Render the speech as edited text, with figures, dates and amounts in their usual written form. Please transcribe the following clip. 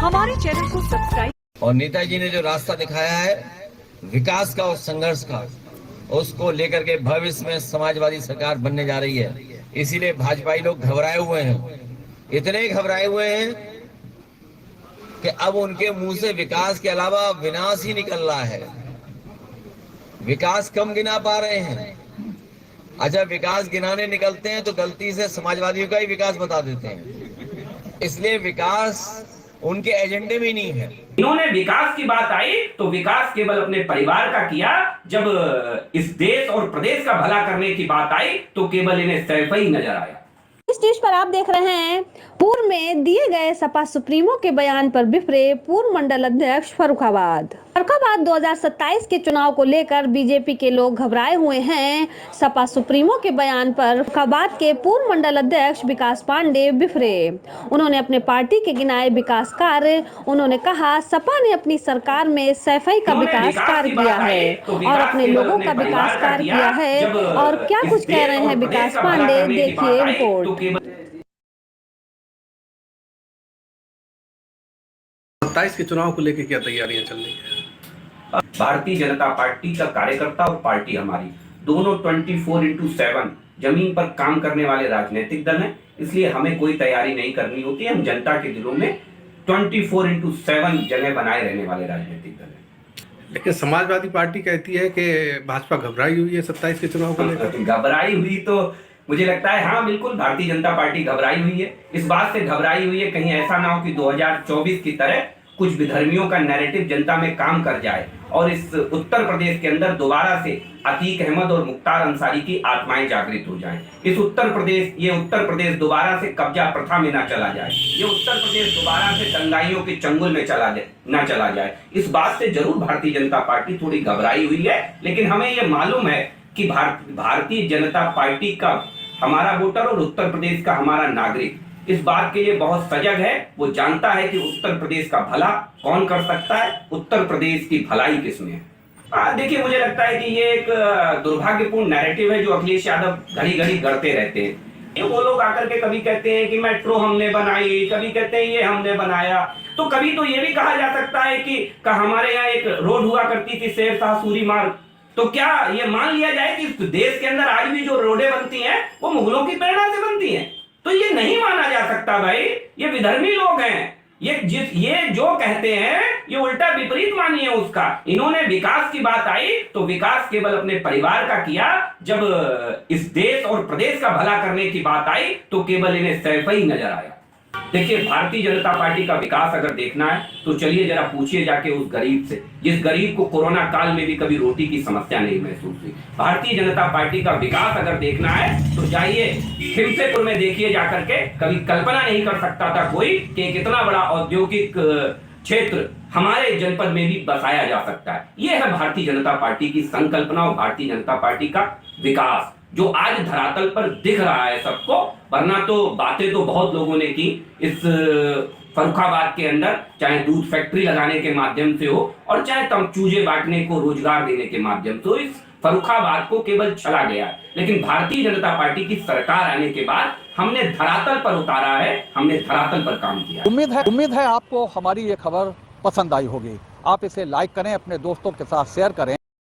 हमारे चैनल को सब्सक्राइब। और नेताजी ने जो रास्ता दिखाया है विकास का और संघर्ष का, उसको लेकर के भविष्य में समाजवादी सरकार बनने जा रही है। इसीलिए भाजपाई लोग घबराए हुए हैं, इतने घबराए हुए हैं कि अब उनके मुंह से विकास के अलावा विनाश ही निकल रहा है। विकास कम गिना पा रहे हैं। अच्छा, विकास गिनाने निकलते हैं तो गलती से समाजवादियों का ही विकास बता देते हैं। इसलिए विकास उनके एजेंडे में नहीं है। इन्होंने विकास की बात आई तो विकास केवल अपने परिवार का किया, जब इस देश और प्रदेश का भला करने की बात आई तो केवल इन्हें सैफ ही नजर आया। इस स्टेज पर आप देख रहे हैं पूर्व में दिए गए सपा सुप्रीमो के बयान पर बिफरे पूर्व मंडल अध्यक्ष फर्रुखाबाद 2027 के चुनाव को लेकर बीजेपी के लोग घबराए हुए हैं। सपा सुप्रीमो के बयान पर फर्रुखाबाद के पूर्व मंडल अध्यक्ष विकास पांडे बिफरे। उन्होंने अपने पार्टी के गिनाए विकास कार्य, उन्होंने कहा सपा ने अपनी सरकार में सैफई का विकास कार्य किया है और अपने लोगों का विकास कार्य किया है। और क्या कुछ कह रहे हैं विकास पांडे, देखिए रिपोर्ट। 27 के चुनाव को लेकर क्या तैयारियां चल रही है? भारतीय जनता पार्टी का कार्यकर्ता और पार्टी हमारी दोनों 24x7 जमीन पर काम करने वाले राजनीतिक दल हैं, इसलिए हमें कोई तैयारी नहीं करनी होती है। हम जनता के दिलों में 24x7 जगह बनाए रहने वाले राजनीतिक दल हैं। लेकिन समाजवादी पार्टी कहती है कि भाजपा घबराई हुई है 27 के चुनाव को लेकर। घबराई हुई तो मुझे लगता है हाँ, बिल्कुल भारतीय जनता पार्टी घबराई हुई है। इस बात से घबराई हुई है कहीं ऐसा ना हो कि 2024 की तरह कुछ विधर्मियों का नैरेटिव जनता में काम कर जाए और इस उत्तर प्रदेश के अंदर दोबारा से अतीक अहमद और मुख्तार अंसारी की आत्माएं जागृत हो जाएं। ये उत्तर प्रदेश दोबारा से कब्जा प्रथा में ना चला जाए, ये उत्तर प्रदेश दोबारा से दंगाइयों के चंगुल में ना चला जाए। इस बात से जरूर भारतीय जनता पार्टी थोड़ी घबराई हुई है, लेकिन हमें यह मालूम है कि भारतीय जनता पार्टी का हमारा वोटर और उत्तर प्रदेश का हमारा नागरिक इस बात के लिए बहुत सजग है। वो जानता है कि उत्तर प्रदेश का भला कौन कर सकता है, उत्तर प्रदेश की भलाई किसमें है। देखिए, मुझे लगता है कि ये एक दुर्भाग्यपूर्ण नैरेटिव है जो अखिलेश यादव घड़ी घड़ी गढ़ते रहते हैं। वो लोग आकर के कभी कहते हैं कि मेट्रो हमने बनाई, कभी कहते हैं ये हमने बनाया, तो कभी तो ये भी कहा जा सकता है कि हमारे यहाँ एक रोड हुआ करती थी शेरशाह सूरी मार्ग, तो क्या ये मान लिया जाए कि देश के अंदर आज भी जो रोडें बनती हैं वो मुगलों की प्रेरणा से बनती हैं? तो ये नहीं माना जा सकता भाई, ये विधर्मी लोग हैं। ये जो कहते हैं ये उल्टा विपरीत मानिए उसका। इन्होंने विकास की बात आई तो विकास केवल अपने परिवार का किया, जब इस देश और प्रदेश का भला करने की बात आई तो केवल इन्हें सैफ ही नजर आया। देखिए, भारतीय जनता पार्टी का विकास अगर देखना है तो चलिए जरा पूछिए जाके उस गरीब से, जिस गरीब को कोरोना काल में भी कभी रोटी की समस्या नहीं महसूस हुई। भारतीय जनता पार्टी का विकास अगर देखना है तो जाइए खिमसेपुर में देखिए जाकर के। कभी कल्पना नहीं कर सकता था कोई कि कितना बड़ा औद्योगिक क्षेत्र हमारे जनपद में भी बसाया जा सकता है। यह है भारतीय जनता पार्टी की संकल्पना और भारतीय जनता पार्टी का विकास जो आज धरातल पर दिख रहा है सबको। वरना तो बातें तो बहुत लोगों ने की इस फर्रुखाबाद के अंदर, चाहे दूध फैक्ट्री लगाने के माध्यम से हो और चाहे चूजे बांटने को रोजगार देने के माध्यम से हो, इस फर्रुखाबाद को केवल चला गया। लेकिन भारतीय जनता पार्टी की सरकार आने के बाद हमने धरातल पर उतारा है, हमने धरातल पर काम किया। उम्मीद है आपको हमारी ये खबर पसंद आई होगी। आप इसे लाइक करें, अपने दोस्तों के साथ शेयर करें